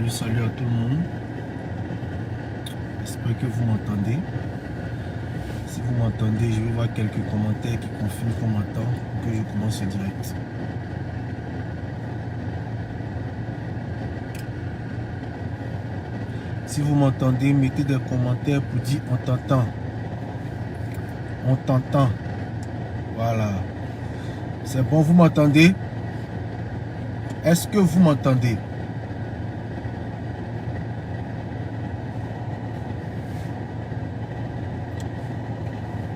Salut à tout le monde. J'espère que vous m'entendez. Si vous m'entendez, je vais voir quelques commentaires qui confirment qu'on m'entend pour que je commence le direct. Si vous m'entendez, mettez des commentaires pour dire on t'entend. On t'entend. Voilà. C'est bon, vous m'entendez? Est-ce que vous m'entendez?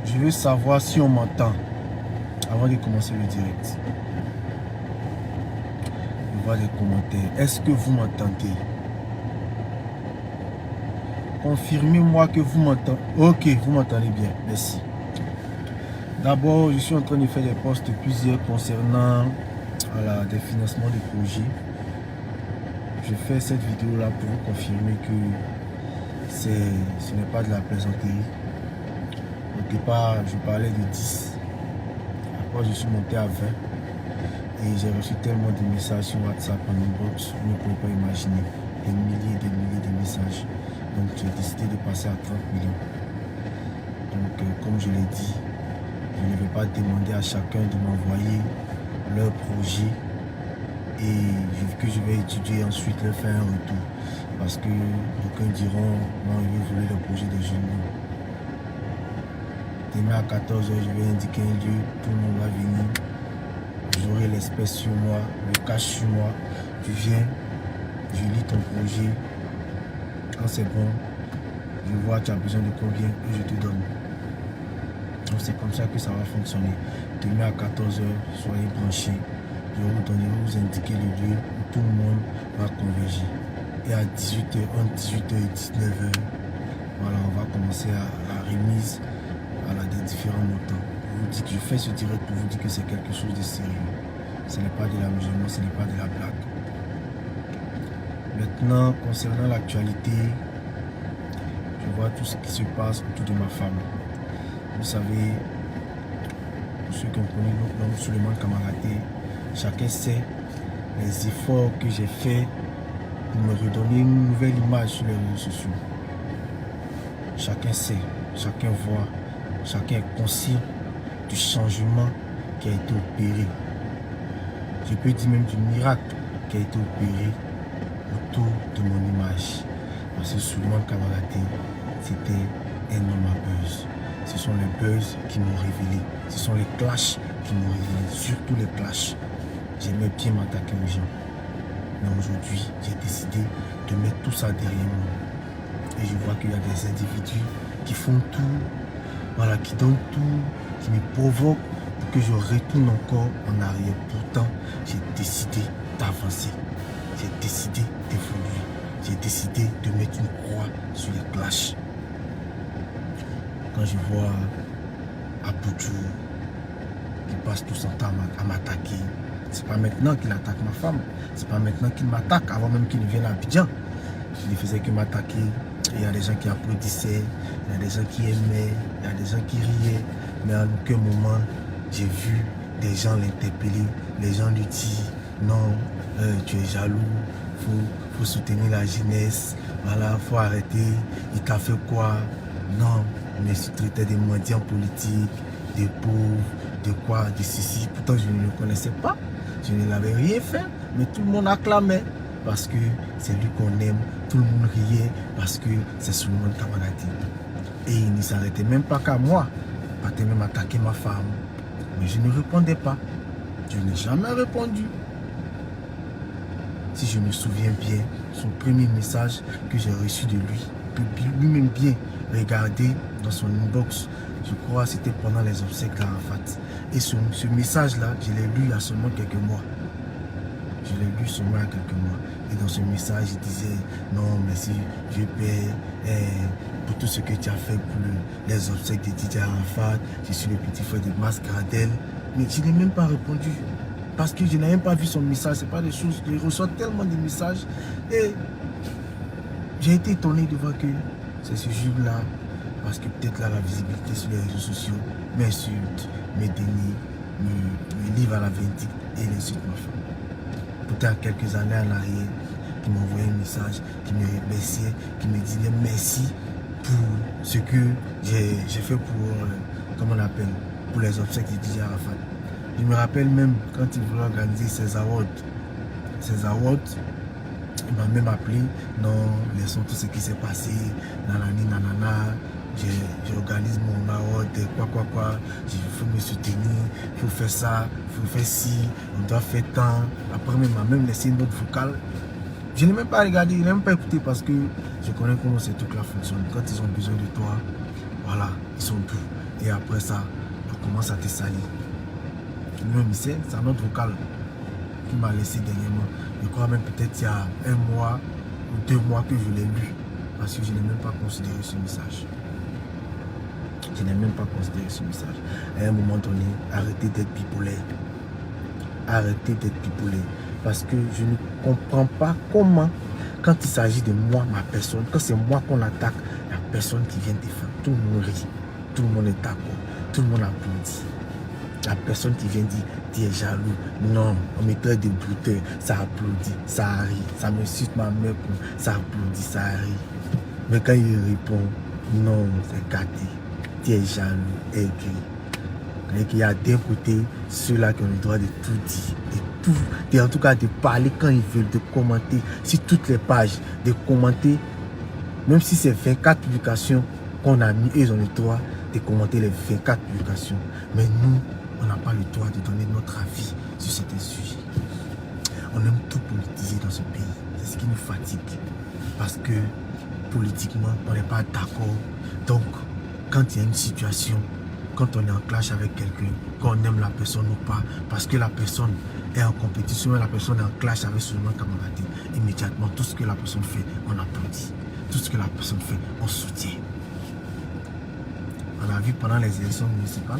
Je veux savoir si on m'entend avant de commencer le direct. Je vois les commentaires. Est-ce que vous m'entendez? Confirmez-moi que vous m'entendez. Ok, vous m'entendez bien. Merci. D'abord, je suis en train de faire des posts plusieurs concernant des financements de projets. Je fais cette vidéo là pour vous confirmer que ce n'est pas de la plaisanterie. Au départ, je parlais de 10. Après, je suis monté à 20. Et j'ai reçu tellement de messages sur WhatsApp en inbox, vous ne pouvez pas imaginer. Des milliers de messages. Donc, j'ai décidé de passer à 30 millions. Donc, comme je l'ai dit, je ne vais pas demander à chacun de m'envoyer leur projet et que je vais étudier ensuite leur faire un retour. Parce que d'aucuns diront, non, il veut voler le projet des jeunes. Demain à 14 h, je vais indiquer un lieu, tout le monde va venir. J'aurai l'espèce sur moi, le cash sur moi. Tu viens, je lis ton projet. Quand c'est bon, je vois tu as besoin de combien et je te donne. Donc c'est comme ça que ça va fonctionner. Demain à 14 h, soyez branchés. Je vais vous donner, vous indiquer le lieu où tout le monde va converger. Et à 18 h, entre 18 h et 19 h, voilà, on va commencer à la remise des différents montants. Je fais ce direct pour vous dire que c'est quelque chose de sérieux. Ce n'est pas de l'amusement, ce n'est pas de la blague. Maintenant, concernant l'actualité, je vois tout ce qui se passe autour de ma femme. Vous savez, pour ceux qui ont connu l'homme Suleiman Kamaraté, chacun sait les efforts que j'ai faits pour me redonner une nouvelle image sur les réseaux sociaux. Chacun sait, chacun voit, chacun est conscient du changement qui a été opéré. Je peux dire même du miracle qui a été opéré autour de mon image. Parce que Suleiman Kamaraté, c'était un homme à buzz. Ce sont les buzz qui m'ont révélé. Ce sont les clashs qui m'ont révélé. Surtout les clashs. J'aimais bien m'attaquer aux gens. Mais aujourd'hui, j'ai décidé de mettre tout ça derrière moi. Et je vois qu'il y a des individus qui font tout, voilà, qui donnent tout, qui me provoquent pour que je retourne encore en arrière. Pourtant, j'ai décidé d'avancer. J'ai décidé d'évoluer. J'ai décidé de mettre une croix sur les clashs. Quand je vois Aboudjou qui passe tout son temps à m'attaquer, c'est pas maintenant qu'il attaque ma femme, c'est pas maintenant qu'il m'attaque, avant même qu'il ne vienne à Abidjan. Il ne faisait que m'attaquer. Il y a des gens qui applaudissaient, il y a des gens qui aimaient, il y a des gens qui riaient, mais à aucun moment j'ai vu des gens l'interpeller. Les gens lui disent non, tu es jaloux, faut soutenir la jeunesse, voilà, faut arrêter, il t'a fait quoi? Non, mais je traitais des mendiants politiques, des pauvres, de quoi, de ceci. Pourtant, je ne le connaissais pas, je ne l'avais rien fait, mais tout le monde acclamait parce que c'est lui qu'on aime. Tout le monde riait parce que c'est Suleiman Kamaraté. Et il ne s'arrêtait même pas qu'à moi, il même attaquer ma femme. Mais je ne répondais pas. Je n'ai jamais répondu. Si je me souviens bien, son premier message que j'ai reçu de lui, que lui-même bien regardé dans son inbox, je crois que c'était pendant les obsèques d'Arafat. Et ce message-là, je l'ai lu il y a seulement quelques mois. Je l'ai lu seulement il y a quelques mois. Et dans ce message, il disait, non, merci, je paie pour tout ce que tu as fait pour les obsèques de Didier Arafat. Je suis le petit frère de Mas Gradel. Mais je n'ai même pas répondu. Parce que je n'ai même pas vu son message. Ce n'est pas des choses. Je reçois tellement de messages. Et j'ai été étonné de voir que c'est ce jour-là. Parce que peut-être là, la visibilité sur les réseaux sociaux m'insulte, me dénie, me livre à la vindicte et il insulte ma femme. Peut-être quelques années en arrière, qui m'envoyaient un message, qui me remerciaient, qui me disaient merci pour ce que j'ai fait pour, comment on appelle, pour les obsèques de DJ Arafat. Je me rappelle même quand il voulait organiser ses awards, il m'a même appelé, non, laissons tout ce qui s'est passé, nanani, nanana, j'organise mon award, quoi, il faut me soutenir, il faut faire ça, il faut faire ci, on doit faire tant. Après, il m'a même laissé une note vocale. Je n'ai même pas regardé, je n'ai même pas écouté parce que je connais comment ces trucs-là fonctionnent. Quand ils ont besoin de toi, voilà, ils sont doux. Et après ça, on commence à te salir. Lui-même, c'est un note vocale qui m'a laissé dernièrement. Je crois même peut-être il y a 1 mois ou 2 mois que je l'ai lu. Parce que je n'ai même pas considéré ce message. Je n'ai même pas considéré ce message. À un moment donné, arrêtez d'être bipolaire. Arrêtez d'être bipolaire. Parce que je ne comprends pas comment, quand il s'agit de moi, ma personne, quand c'est moi qu'on attaque, la personne qui vient défendre, tout le monde rit, tout le monde est d'accord, tout le monde applaudit. La personne qui vient dire, tu es jaloux, non, on me traite de brouteur, ça applaudit, ça rit, ça me suite ma mère, ça applaudit, ça rit. Mais quand il répond, non, c'est gâté, tu es jaloux, aigri. Il y a d'un côté ceux-là qui ont le droit de tout dire, et en tout cas de parler quand ils veulent, de commenter sur toutes les pages, de commenter, même si c'est 24 publications qu'on a mis, ils ont le droit de commenter les 24 publications. Mais nous, on n'a pas le droit de donner notre avis sur certains sujets. On aime tout politiser dans ce pays, c'est ce qui nous fatigue, parce que politiquement, on n'est pas d'accord. Donc, quand il y a une situation, quand on est en clash avec quelqu'un, qu'on aime la personne ou pas, parce que la personne est en compétition, la personne est en clash avec seulement camarade, immédiatement, tout ce que la personne fait, on applaudit. Tout ce que la personne fait, on soutient. On a vu pendant les élections municipales,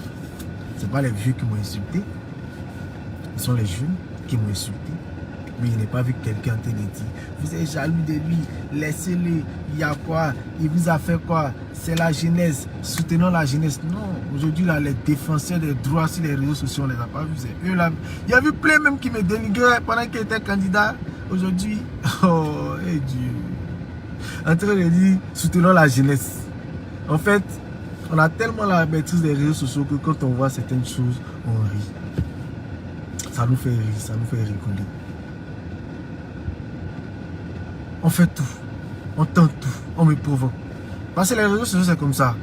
ce n'est pas les vieux qui m'ont insulté, ce sont les jeunes qui m'ont insulté. Mais il n'est pas vu quelqu'un en train de dire, vous êtes jaloux de lui, laissez-le, il y a quoi, il vous a fait quoi, c'est la jeunesse, soutenons la jeunesse. Non, aujourd'hui là, les défenseurs des droits sur les réseaux sociaux, on ne les a pas vus, c'est eux là. Il y a eu plein même qui me dénigraient pendant qu'ils étaient candidats. Aujourd'hui, oh, et Dieu, en train de dire, soutenons la jeunesse. En fait, on a tellement la maîtrise des réseaux sociaux que quand on voit certaines choses, on rit. Ça nous fait rire, ça nous fait rigoler. On fait tout, on tente tout, on me provoque. Parce que les réseaux sociaux, c'est comme ça.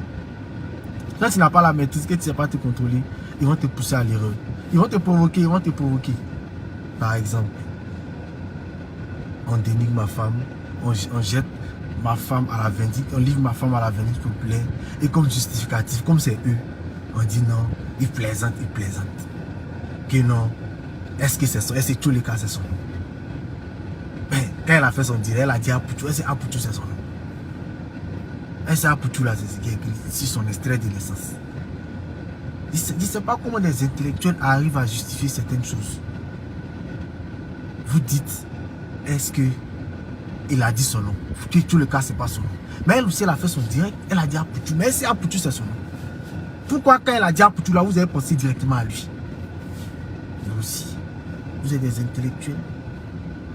Quand tu n'as pas la maîtrise, que tu ne sais pas te contrôler, ils vont te pousser à l'erreur. Ils vont te provoquer, ils vont te provoquer. Par exemple, on dénigre ma femme, on jette ma femme à la vindicte, on livre ma femme à la vindicte populaire. Et comme justificatif, comme c'est eux, on dit non, ils plaisantent. Que non, est-ce que c'est son, est-ce que tous les cas c'est son nom? Quand elle a fait son direct, elle a dit Apoutou. Est-ce que Apoutou c'est son nom? Est-ce que Apoutou là, c'est ce qui est écrit sur son extrait de naissance? Je ne sais pas comment des intellectuels arrivent à justifier certaines choses. Vous dites, est-ce que il a dit son nom? Que tout le cas, c'est pas son nom. Mais elle aussi, elle a fait son direct, elle a dit Apoutou. Mais est-ce que Apoutou c'est son nom? Pourquoi quand elle a dit Apoutou là, vous avez pensé directement à lui? Vous aussi, vous êtes des intellectuels.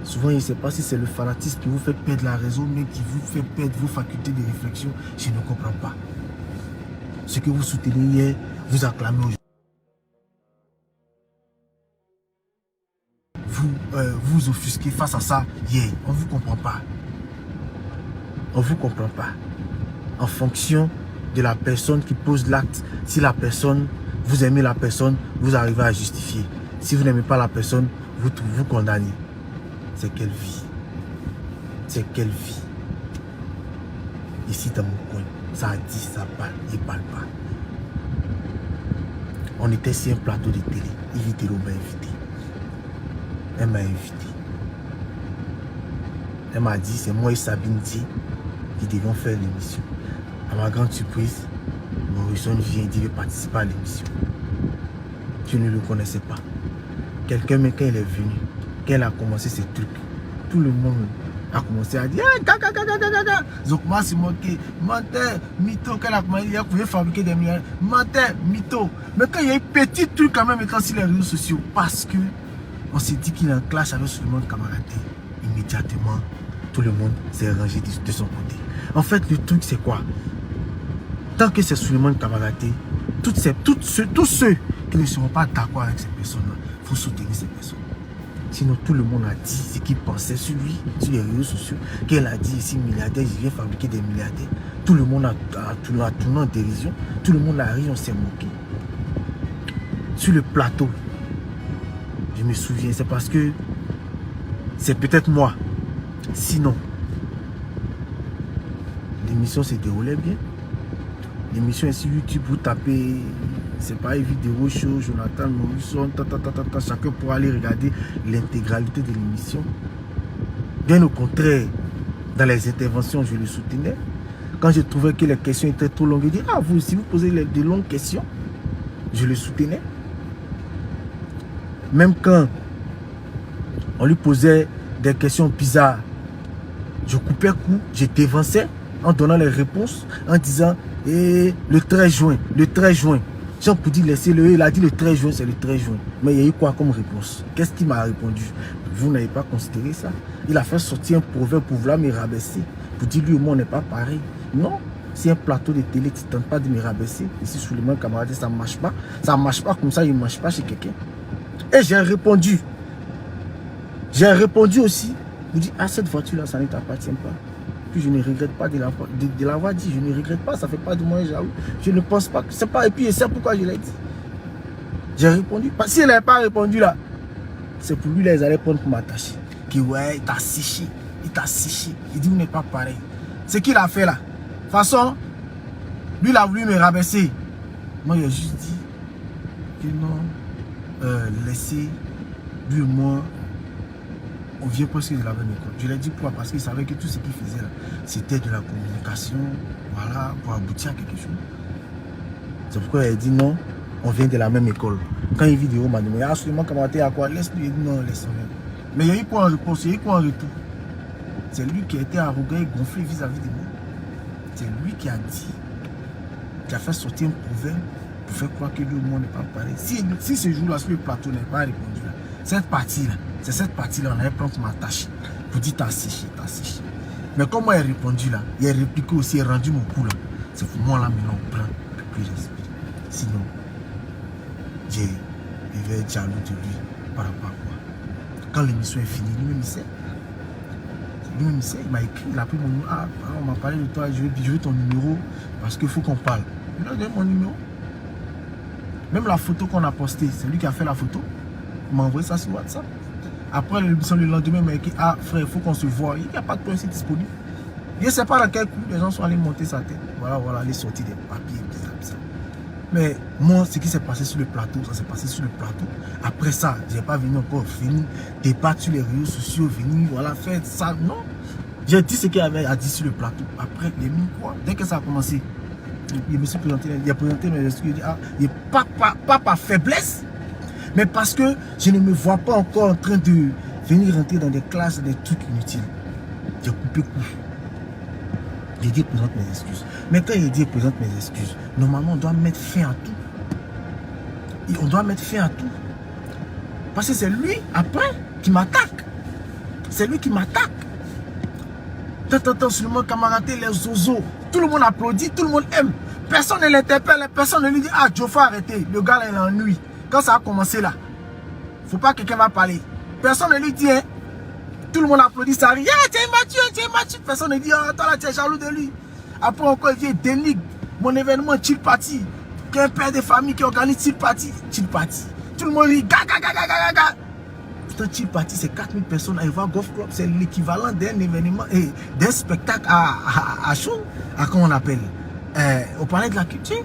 Souvent, je ne sais pas si c'est le fanatisme qui vous fait perdre la raison, mais qui vous fait perdre vos facultés de réflexion. Je ne comprends pas. Ce que vous soutenez hier, vous acclamez aujourd'hui. Vous offusquez face à ça hier. On ne vous comprend pas. On ne vous comprend pas. En fonction de la personne qui pose l'acte, si la personne, vous aimez la personne, vous arrivez à justifier. Si vous n'aimez pas la personne, vous condamnez. C'est quelle vie? C'est quelle vie? Ici dans mon coin, ça a dit, ça parle, il ne parle pas. On était sur un plateau de télé. Yves m'a invité. Elle m'a invité. Elle m'a dit, c'est moi et Sabine Di qui devions faire l'émission. À ma grande surprise, Morrison vient dire de participer à l'émission. Je ne le connaissais pas. Quelqu'un, mais quand elle est venue, quand elle a commencé ces trucs, tout le monde a commencé à dire Zokma s'est moqué, menteur, mytho, qu'elle a commencé à pouvoir fabriquer des milliards, menteur, mytho. Mais quand il y a un petit truc quand même étant sur les réseaux sociaux, parce que on s'est dit qu'il est en clash avec Suleiman Kamaradé, immédiatement, tout le monde s'est rangé de son côté. En fait, le truc, c'est quoi? Tant que c'est Souleymane Kamaraté, tous ceux qui ne seront pas d'accord avec ces personnes-là, il faut soutenir ces personnes. Sinon, tout le monde a dit ce qu'il pensait sur lui, sur les réseaux sociaux, qu'elle a dit ici, milliardaire, je viens fabriquer des milliardaires. Tout le monde a tourné en dérision, tout le monde a ri, on s'est moqué. Sur le plateau, je me souviens, c'est parce que c'est peut-être moi. Sinon, l'émission se déroulait bien. L'émission est sur YouTube, vous tapez, c'est pas une vidéo show, Jonathan Morrison, chacun pourra aller regarder l'intégralité de l'émission. Bien au contraire, dans les interventions, je le soutenais. Quand je trouvais que les questions étaient trop longues, je dis, ah, vous aussi, vous posez de longues questions, je le soutenais. Même quand on lui posait des questions bizarres, je coupais coup, je dévançais en donnant les réponses, en disant, et le 13 juin, Jean pour dire laissez-le, il a dit le 13 juin, c'est le 13 juin. Mais il y a eu quoi comme réponse? Qu'est-ce qu'il m'a répondu? Vous n'avez pas considéré ça? Il a fait sortir un proverbe pour vouloir me rabaisser, pour dire lui au moins on n'est pas pareil. Non, c'est un plateau de télé qui ne tente pas de me rabaisser. Ici, Souleymane Kamaraté, ça ne marche pas. Ça ne marche pas comme ça, il ne marche pas chez quelqu'un. Et j'ai répondu. J'ai répondu aussi. Vous dites, ah, cette voiture-là, ça ne t'appartient pas. Puis je ne regrette pas de l'avoir dit. Je ne regrette pas, ça ne fait pas de moi jaloux. Je ne pense pas que c'est pas. Et puis, c'est pourquoi je l'ai dit. J'ai répondu. Si elle n'avait pas répondu là, c'est pour lui, là, ils allaient prendre pour m'attacher. Que ouais, il t'a séché. Il t'a séché. Il dit, vous n'êtes pas pareil. Ce qu'il a fait là. De toute façon, lui, il a voulu me rabaisser. Moi, j'ai juste dit que non, laissez, lui et moi, on vient presque de la même école. Je l'ai dit pourquoi? Parce qu'il savait que tout ce qu'il faisait là, c'était de la communication, voilà, pour aboutir à quelque chose. C'est pourquoi il a dit non, on vient de la même école. Quand il vidéo m'a demandé, ah, Souleymane Kamaraté à quoi? Laisse-lui. Il dit non, laisse-le. Mais il y a eu quoi en réponse? Il y a eu quoi en retour? C'est lui qui a été arrogant et gonflé vis-à-vis de moi. C'est lui qui a dit, qui a fait sortir un proverbe pour faire croire que lui au monde n'est pas pareil. Si ce jour-là, sur le plateau n'est pas répondu là, cette partie-là, c'est cette partie-là, on avait pris pour m'attacher. Pour dire t'as séché, t'as séché. Mais comme moi, il a répondu là, il a répliqué aussi, il a rendu mon coup là. C'est pour moi là, maintenant, on prend plus respect. Sinon, je vais être jaloux de lui par rapport à quoi. Quand l'émission est finie, lui-même il sait. Lui-même il sait, il m'a écrit, il a pris mon numéro. Ah, on m'a parlé de toi, je veux ton numéro parce qu'il faut qu'on parle. Il a donné mon numéro. Même la photo qu'on a postée, c'est lui qui a fait la photo. Il m'a envoyé ça sur WhatsApp. Après l'émission, le lendemain, il m'a écrit, ah frère, il faut qu'on se voit. Il n'y a pas de point ici disponible. Je ne sais pas dans quel coup les gens sont allés monter sa tête. Voilà, aller sortir des papiers, bizarre. Mais moi, ce qui s'est passé sur le plateau, ça s'est passé sur le plateau. Après ça, je n'ai pas venu encore venir débattre sur les réseaux sociaux, venir, voilà, faire ça. Non. J'ai dit ce qu'il avait à dire sur le plateau. Après, les mille quoi. Dès que ça a commencé, il me suis présenté, il a présenté mes excuses. Il dit, ah, il pas par faiblesse, mais parce que je ne me vois pas encore en train de venir rentrer dans des classes, des trucs inutiles. J'ai coupé coup. J'ai dit, présente mes excuses. Mais quand il dit, présente mes excuses, normalement, on doit mettre fin à tout. Et on doit mettre fin à tout. Parce que c'est lui, après, qui m'attaque. C'est lui qui m'attaque. Tant, Souleymane Kamaraté, les zozos. Tout le monde applaudit, tout le monde aime. Personne ne l'interpelle, personne ne lui dit, ah, Joe, faut arrêter. Le gars, là, il ennuie. Quand ça a commencé là, faut pas que quelqu'un va parler. Personne ne lui dit, hein. Tout le monde applaudit, ça arrive. Ah, tu es immature. Personne ne dit, oh, toi là, tu es jaloux de lui. Après encore, il dit, dénigre mon événement Chill Party. Qu'un père de famille qui organise Chill Party. Chill Party. Tout le monde dit, gaga. Putain, Chill Party, c'est 4000 personnes à Eva Golf Club. C'est l'équivalent d'un événement, d'un spectacle à show. À comment on appelle? Au palais de la culture.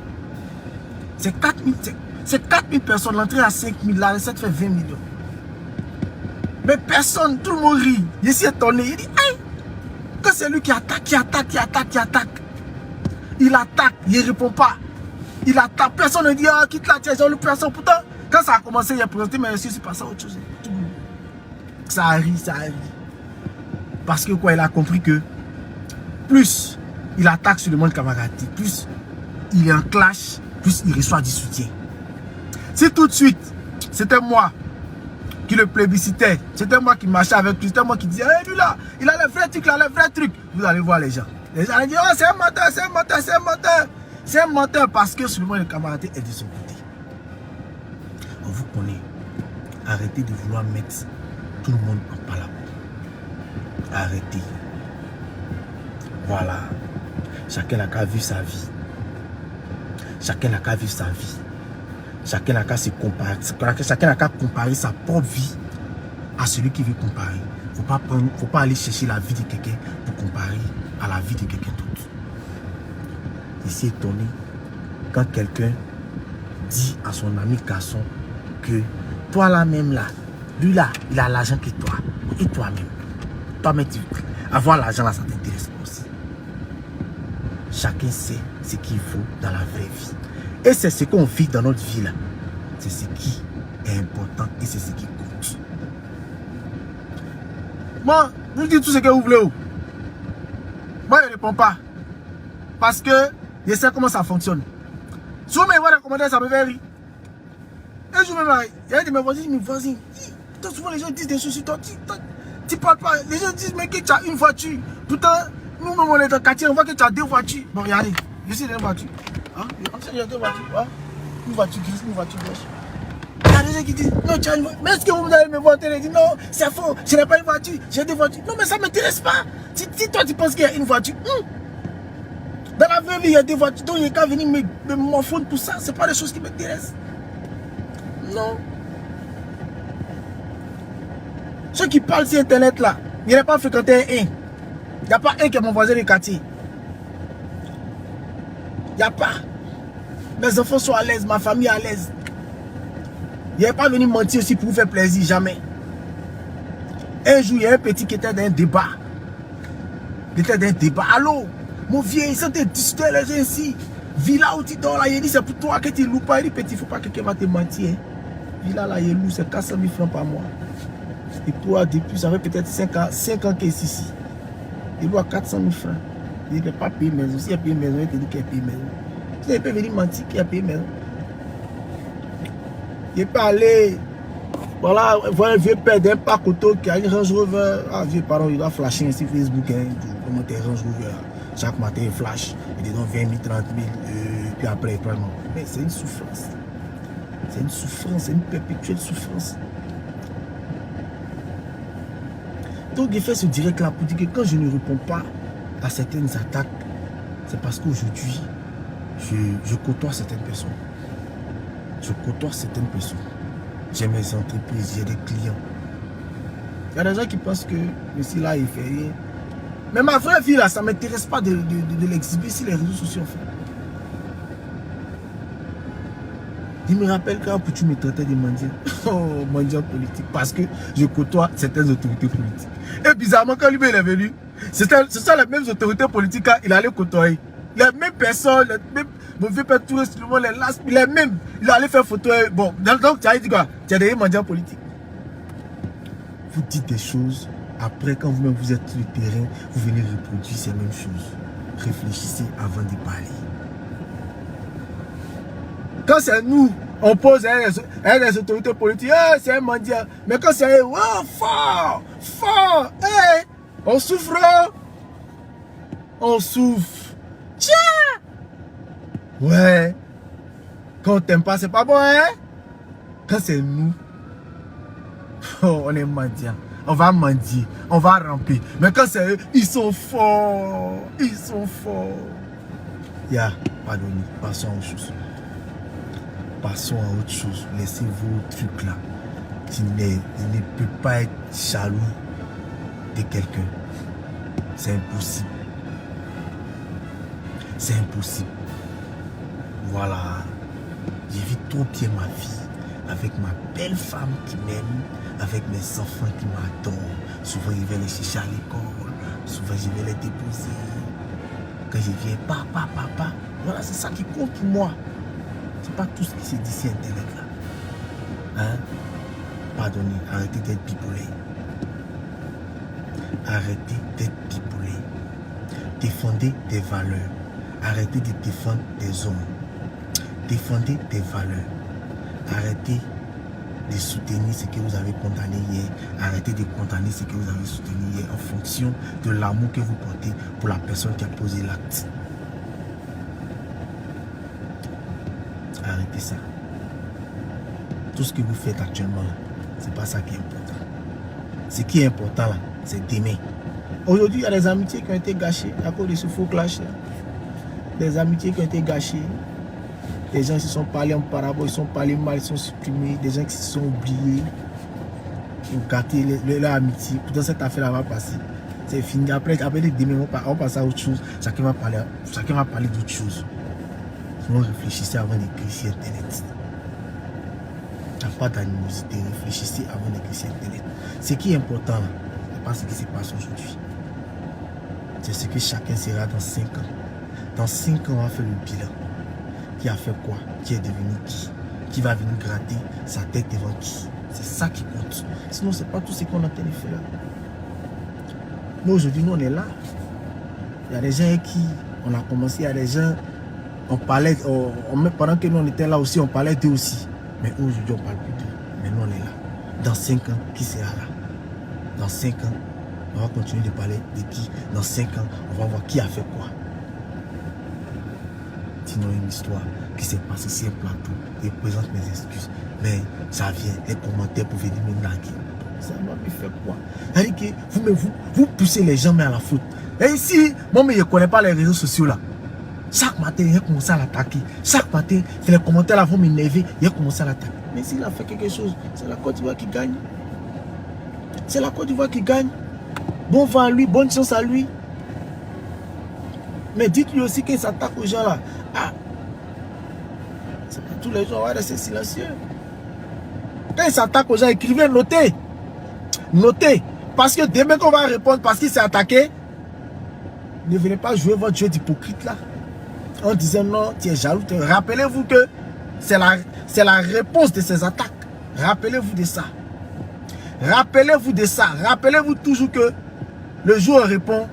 C'est 4000 personnes. L'entrée à 5000, la recette fait 20 millions. Mais personne, tout le monde rit. Il s'est étonné. Il dit, hey, quand c'est lui qui attaque. Il attaque, il ne répond pas. Il attaque. Personne ne dit, oh, quitte la tienne, personne. Pourtant, quand ça a commencé, il a présenté, mais je suis passé à autre chose. Ça arrive. Parce que quoi, il a compris que plus il attaque sur le monde Kamaraté, plus il est en clash, plus il reçoit du soutien. Si tout de suite, c'était moi qui le plébiscitait. C'était moi qui marchais avec lui. C'était moi qui disais, hey, lui là, il a les vrais trucs, là, les vrais trucs. Vous allez voir les gens. Les gens disent, oh, c'est un menteur, c'est un menteur, c'est un menteur. C'est un menteur parce que seulement le camarade est de son côté. On vous connaît. Arrêtez de vouloir mettre tout le monde en palabre. Arrêtez. Voilà. Chacun n'a qu'à vivre sa vie. Chacun n'a qu'à vivre sa vie. Chacun n'a qu'à se comparer. Chacun n'a qu'à comparer sa propre vie à celui qui veut comparer. Faut pas aller chercher la vie de quelqu'un pour comparer à la vie de quelqu'un d'autre. Je suis étonné quand quelqu'un dit à son ami garçon que toi là même là, lui là, il a l'argent que toi. Et toi-même. Toi-même, avoir l'argent là, ça t'intéresse aussi. Chacun sait ce qu'il faut dans la vraie vie. Et c'est ce qu'on vit dans notre vie là. C'est ce qui est important et c'est ce qui compte. Moi, vous dites tout ce que vous voulez. Moi, je ne réponds pas. Parce que je sais comment ça fonctionne. Si vous me voyez dans les commentaires, ça me fait rire. Un jour même, il y a de mes voisins, souvent les gens disent des choses sur toi. Tu parles pas. Les gens disent, mais que tu as une voiture. Pourtant, nous-mêmes, on est dans le quartier, on voit que tu as deux voitures. Bon, regardez, je suis dans une voiture. Hein? Il y a deux voitures. Hein? Une voiture grise, une voiture blanche. Il y a des gens qui disent, non, tu as une voiture. Mais est-ce que vous allez me voir et dire, non, c'est faux, je n'ai pas une voiture, j'ai deux voitures. Non, mais ça ne m'intéresse pas. Si toi, tu penses qu'il y a une voiture, dans la vraie vie, il y a des voitures. Donc, il n'y a qu'à venir me morfondre pour ça. Ce n'est pas des choses qui m'intéressent. Non. Ceux qui parlent sur Internet là, il n'y a pas fréquenté un. Il n'y a pas un qui est mon voisin du quartier. Il n'y a pas. Mes enfants sont à l'aise, ma famille est à l'aise. Il n'est pas venu mentir aussi pour vous faire plaisir, jamais. Un jour, il y a un petit qui était dans un débat. Il était dans un débat. Allô, mon vieux, il s'était discuté les gens ici. Villa où tu dors là, il dit c'est pour toi que tu loues pas. Il dit petit, il ne faut pas que quelqu'un va te mentir. Villa là, il loue, c'est 400 000 francs par mois. Et toi, depuis, ça fait peut-être 5 ans qu'il est ici. Il doit 400 000 francs. Il n'a pas payé maison. S'il a payé maison, il te dit qu'il a payé maison. Il peut venir mentir qu'il a payé maison. Il peut aller. Voilà, voilà un vieux père d'un parc auto qui a une Range Rover. Ah, vieux parent, il doit flasher sur Facebook. Comment t'es Range Rover. Chaque matin, il flash. Il donne 20 000, 30 000. Puis après, il prend. Mais c'est une souffrance. C'est une souffrance, c'est une perpétuelle souffrance. Donc, il fait ce direct là pour dire que quand je ne réponds pas à certaines attaques, c'est parce qu'aujourd'hui, je côtoie certaines personnes. Je côtoie certaines personnes. J'ai mes entreprises, j'ai des clients. Il y a des gens qui pensent que ici là, il fait rien. Mais ma vraie vie là, ça ne m'intéresse pas de l'exhiber sur les réseaux sociaux. En fait. Il me rappelle quand tu me traitais de mendiant. Oh, mendiant politique. Parce que je côtoie certaines autorités politiques. Et bizarrement, quand lui il est venu, ce sont les mêmes autorités politiques qu'il allait côtoyer. Les mêmes personnes, les mêmes mauvais pères touristes, les mêmes. Il allait faire photo. Bon, donc tu as dit quoi? Tu as des mendiants politiques. Vous dites des choses. Après, quand vous-même vous êtes sur le terrain, vous venez reproduire ces mêmes choses. Réfléchissez avant de parler. Quand c'est nous, on pose à des autorités politiques, hey, c'est un mendiant. Mais quand c'est oh, fort, fort, hey, on souffre. On souffre. Tiens! Ouais. Quand on t'aime pas, c'est pas bon, hein? Quand c'est nous, oh, on est mendiant. On va mendier, on va ramper. Mais quand c'est eux, ils sont forts. Ils sont forts. Pardonnez, passons à autre chose. Passons à autre chose. Laissez vos trucs là. Tu ne peux pas être jaloux de quelqu'un. C'est impossible. C'est impossible. Voilà. J'ai vis trop bien ma vie. Avec ma belle femme qui m'aime. Avec mes enfants qui m'adorent. Souvent, je vais les chercher à l'école. Souvent, je vais les déposer. Quand je viens, papa. Voilà, c'est ça qui compte pour moi. C'est pas tout ce qui se dit sur Internet là. Hein? Pardonnez, arrêtez d'être bipolé. Arrêtez d'être bipolé. Défendez des valeurs. Arrêtez de défendre des hommes. Défendez des valeurs. Arrêtez de soutenir ce que vous avez condamné hier. Arrêtez de condamner ce que vous avez soutenu hier en fonction de l'amour que vous portez pour la personne qui a posé l'acte. Arrêtez ça. Tout ce que vous faites actuellement, c'est pas ça qui est important. Ce qui est important là, c'est d'aimer. Aujourd'hui, il y a des amitiés qui ont été gâchées à cause de ce faux clash là. Des amitiés qui ont été gâchées. Des gens qui se sont parlé en parabole, ils se sont parlé mal, ils sont supprimés. Des gens qui se sont oubliés. Ils ont gâté leur amitié. Pourtant, cette affaire-là va passer. C'est fini. Après demain, on passe à autre chose. Chacun va parler d'autre chose. Sinon, réfléchissez avant d'écrire sur Internet. Il n'y a pas d'animosité. Réfléchissez avant d'écrire sur Internet. Ce qui est important, ce n'est pas ce qui se passe aujourd'hui. C'est ce que chacun sera dans 5 ans. Dans 5 ans, on va faire le bilan. Qui a fait quoi? Qui est devenu qui? Qui va venir gratter sa tête devant qui? C'est ça qui compte. Sinon, ce n'est pas tout ce qu'on a en train de faire là. Nous, aujourd'hui, nous, on est là. Il y a des gens qui, on a commencé, il y a des gens, on parlait, pendant que nous, on était là aussi, on parlait d'eux aussi. Mais aujourd'hui, on ne parle plus d'eux. Mais nous, on est là. Dans 5 ans, qui sera là? Dans 5 ans, on va continuer de parler de qui? Dans 5 ans, on va voir qui a fait quoi. Sinon, une histoire qui s'est passée sur un plateau. Je présente mes excuses. Mais ça vient, les commentaires pour venir me narguer. Ça m'a fait quoi? C'est-à-dire que vous poussez les gens mais à la faute. Et ici, moi, je ne connais pas les réseaux sociaux là. Chaque matin, il a commencé à l'attaquer. Chaque matin, les commentaires là vont m'énerver. Il a commencé à l'attaquer. Mais s'il a fait quelque chose, c'est la Côte d'Ivoire qui gagne. C'est la Côte d'Ivoire qui gagne. Bon vent à lui, bonne chance à lui. Mais dites-lui aussi qu'il s'attaque aux gens là. Ah, c'est pas tous les gens, on va rester silencieux. Quand il s'attaque aux gens, écrivez, notez. Notez. Parce que demain qu'on va répondre parce qu'il s'est attaqué, ne venez pas jouer votre jeu d'hypocrite là. En disant non, tu es jaloux. Rappelez-vous que c'est la réponse de ces attaques. Rappelez-vous de ça. Rappelez-vous de ça. Rappelez-vous toujours que le jour où on répond,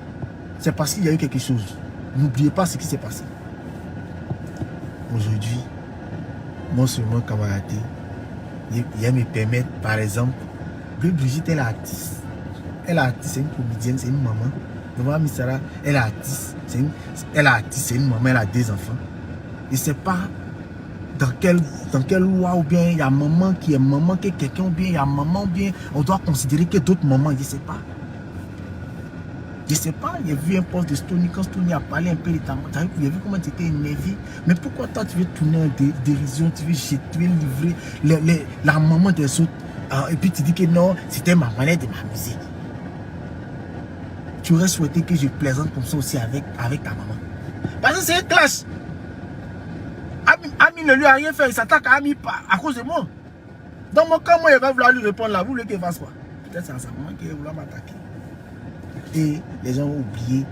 c'est parce qu'il y a eu quelque chose. N'oubliez pas ce qui s'est passé. Aujourd'hui, moi seulement camaradé, il me permettre, par exemple, Brigitte, elle est artiste. Elle est artiste, c'est une comédienne, c'est une maman. Maman Missara, elle est artiste, c'est une maman, elle a 2 enfants. Je ne sais pas dans quelle loi ou bien il y a maman qui est maman, que quelqu'un ou bien il y a maman ou bien on doit considérer que d'autres mamans, je ne sais pas. Je ne sais pas, j'ai vu un post de Stony, quand Stony a parlé un peu de ta maman, j'ai vu comment tu étais énervé. Mais pourquoi toi tu veux tourner en dérision, tu veux jeter, tu veux livrer la maman des autres, et puis tu dis que non, c'était ma manière de m'amuser. Tu aurais souhaité que je plaisante comme ça aussi avec ta maman. Parce que c'est un clash. Ami ne lui a rien fait, il s'attaque à Ami à cause de moi. Dans mon cas, moi, il va vouloir lui répondre là, vous voulez qu'il fasse quoi? Peut-être c'est à sa maman qui va vouloir m'attaquer. Et les gens ont oublié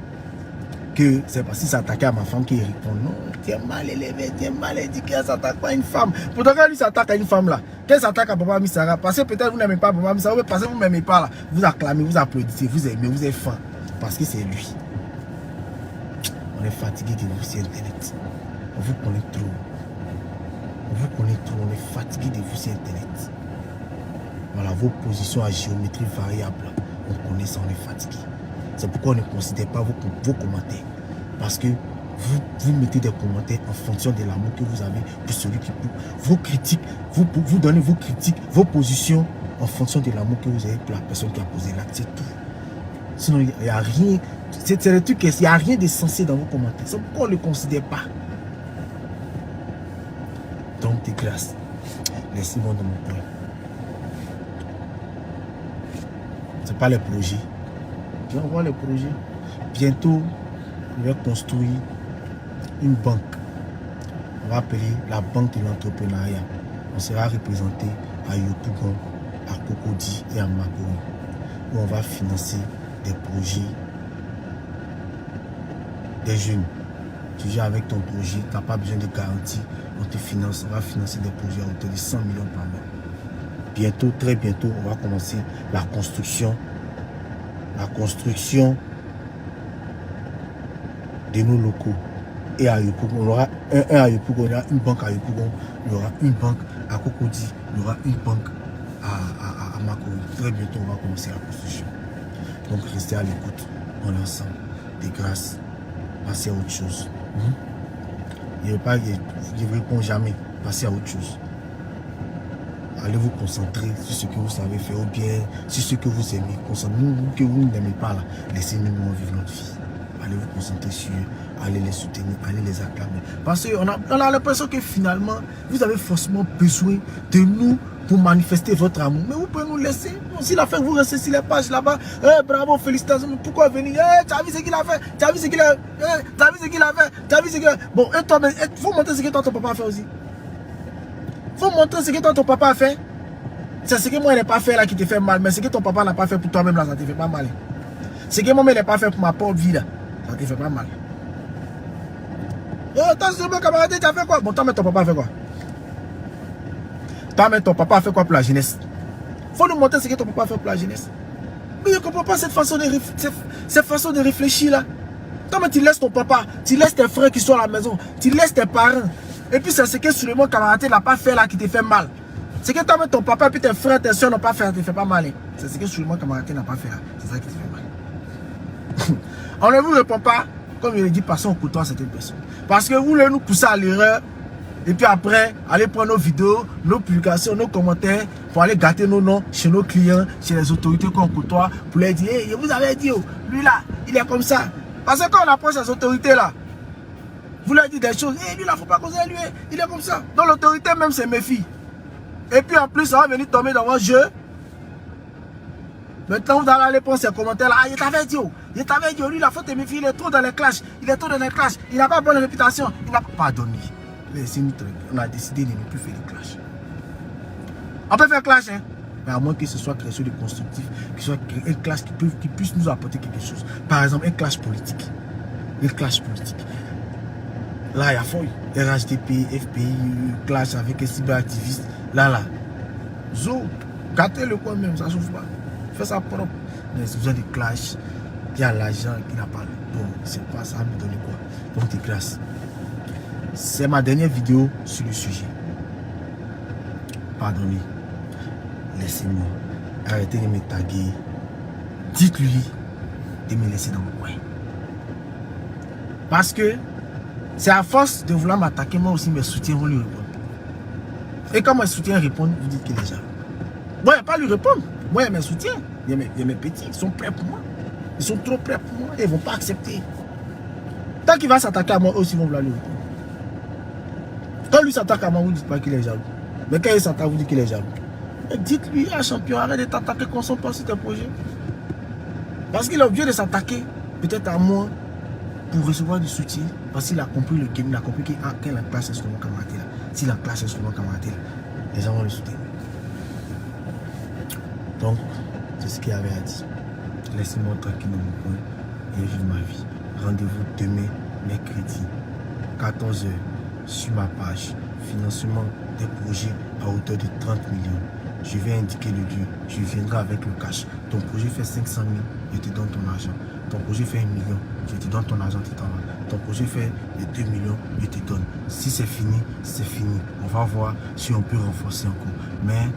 que c'est parce qu'il s'attaquait à ma femme qu'il répond non, tu es mal élevé, tu es mal éduqué, elle ne s'attaque pas à une femme. Pourtant, quand lui s'attaque à une femme là, qu'elle s'attaque à Papa Missara, parce que peut-être vous n'aimez pas Papa Missara, parce que vous ne m'aimez pas là, vous acclamez, vous applaudissez, vous aimez, vous êtes fan, parce que c'est lui. On est fatigué de vous sur Internet. On vous connaît trop. On vous connaît trop, on est fatigué de vous sur Internet. Voilà, vos positions à géométrie variable, on connaît ça, on est fatigué. C'est pourquoi on ne considère pas vos commentaires. Parce que vous mettez des commentaires en fonction de l'amour que vous avez pour celui qui peut. Vos critiques, vous donnez vos critiques, vos positions en fonction de l'amour que vous avez pour la personne qui a posé l'acte. C'est tout. Sinon, il n'y a rien. C'est le truc, il n'y a rien d'essentiel dans vos commentaires. C'est pourquoi on ne le considère pas. Donc, de grâce, laissez-moi dans mon coin. Ce n'est pas les projets. Je vais voir les projets. Bientôt, je vais construire une banque. On va appeler la banque de l'entrepreneuriat. On sera représenté à Yopougon, à Cocody et à Magouin. Où on va financer des projets des jeunes. Tu viens avec ton projet, tu n'as pas besoin de garantie. On te finance, on va financer des projets à hauteur de 100 millions par mois. Bientôt, très bientôt, on va commencer la construction de nos locaux. Et à Yopougon, on aura un à Yopougon, il y aura une banque à Yopougon, il y aura une banque à Cocody, il y aura une banque à Makori. Très bientôt, on va commencer la construction. Donc, restez à l'écoute. On est ensemble. Des grâces. Passez à autre chose. Je ne réponds jamais. Passez à autre chose. Allez vous concentrer sur ce que vous savez faire ou bien sur ce que vous aimez. Concentrez-vous que vous n'aimez pas là. Laissez-nous vivre notre vie. Allez vous concentrer sur eux. Allez les soutenir. Allez les acclamer. Parce qu'on a l'impression que finalement, vous avez forcément besoin de nous pour manifester votre amour. Mais vous pouvez nous laisser. S'il a fait, vous restez sur les pages là-bas. Bravo, félicitations. Pourquoi venir? Tu as vu ce qu'il a fait? Tu as vu ce qu'il a fait? Tu as vu ce qu'il a fait? Tu as vu ce qu'il a fait? Bon, et toi, il faut montrer ce que toi, ton papa a fait aussi. Il faut montrer ce que toi, ton papa a fait. C'est ce que moi, il n'a pas fait là qui te fait mal. Mais ce que ton papa n'a pas fait pour toi-même là, ça te fait pas mal. Ce que moi, il n'a pas fait pour ma pauvre vie là, ça te fait pas mal. Oh, t'as sûrement camarade, tu as fait quoi? Bon, toi, mais ton papa a fait quoi? Toi, mais ton papa a fait quoi pour la jeunesse? Il faut nous montrer ce que ton papa a fait pour la jeunesse. Mais je ne comprends pas cette façon de réfléchir là. Toi, mais tu laisses ton papa, tu laisses tes frères qui sont à la maison, tu laisses tes parents. Et puis c'est ce que Suleiman Kamaraté n'a pas fait là qui te fait mal. C'est que toi, ton papa et tes frères et tes soeurs n'ont pas fait, ça te fait pas mal. Hein. C'est ce que Suleiman Kamaraté n'a pas fait là. C'est ça qui te fait mal. On ne vous répond pas, comme je l'ai dit, passons au couteau à certaines personnes. Parce que vous voulez nous pousser à l'erreur. Et puis après, allez prendre nos vidéos, nos publications, nos commentaires pour aller gâter nos noms chez nos clients, chez les autorités qu'on côtoie, pour leur dire, hey, je vous avais dit, oh, lui là, il est comme ça. Parce que quand on approche ces autorités là, vous leur dites des choses, hey, lui là, il ne faut pas causer lui, il est comme ça. Donc l'autorité même se méfie. Et puis en plus, ça va venir tomber dans votre jeu. Maintenant, vous allez aller prendre ces commentaires là, ah, il t'avait dit, oh, lui là, il faut te méfier, il est trop dans les clashs, il n'a pas bonne réputation, il n'a pas pardonné. On a décidé de ne plus faire des clashs. On peut faire clash, hein? Mais à moins que ce soit quelque chose de constructif, que ce soit un clash qui puisse nous apporter quelque chose. Par exemple, un clash politique. Un clash politique. Là, il y a fouille. RHDP, FPI, clash avec un cyberactiviste. Là. Zo, gâtez le coin même, ça ne souffre pas. Fais ça propre. Mais si vous avez des clashs, il y a l'argent qui n'a pas le bon. C'est pas ça, me donner quoi. Donc, des grâces. C'est ma dernière vidéo sur le sujet. Pardonnez. Laissez-moi. Arrêtez de me taguer. Dites-lui de me laisser dans le coin. Parce que c'est à force de vouloir m'attaquer, moi aussi mes soutiens vont lui répondre. Et quand mes soutiens répondent, vous dites qu'il est jaloux. Moi, il n'y a pas à lui répondre. Moi, il y a mes soutiens. Il y a mes petits. Ils sont prêts pour moi. Ils sont trop prêts pour moi. Et ils ne vont pas accepter. Tant qu'il va s'attaquer à moi, eux aussi vont vouloir lui répondre. Quand lui s'attaque à moi, vous ne dites pas qu'il est jaloux. Mais quand il s'attaque, vous dites qu'il est jaloux. Dites-lui, ah champion, arrête de t'attaquer, concentre-toi sur tes projets. Parce qu'il est obligé de s'attaquer, peut-être à moi, pour recevoir du soutien. Parce qu'il a compris le game, il a compris que quand la classe est sur mon camarade là, si la classe est sur mon camarade là, les gens vont le soutenir. Donc, c'est ce qu'il y avait à dire. Laissez-moi tranquille dans mon coin et vivre ma vie. Rendez-vous demain, mercredi, 14 h, sur ma page. Financement des projets à hauteur de 30 millions. Je vais indiquer le lieu. Je viendrai avec le cash. Ton projet fait 500 000, je te donne ton argent. Ton projet fait 1 million, je te donne ton argent, tu t'en vas. Ton projet fait 2 millions, je te donne. Si c'est fini, c'est fini. On va voir si on peut renforcer encore. Mais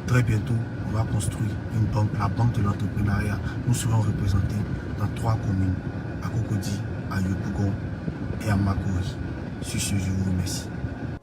très bientôt, on va construire une banque, la banque de l'entrepreneuriat. Nous serons représentés dans 3 communes, à Cocody, à Yopougon et à Makori. Sur ce, je vous remercie.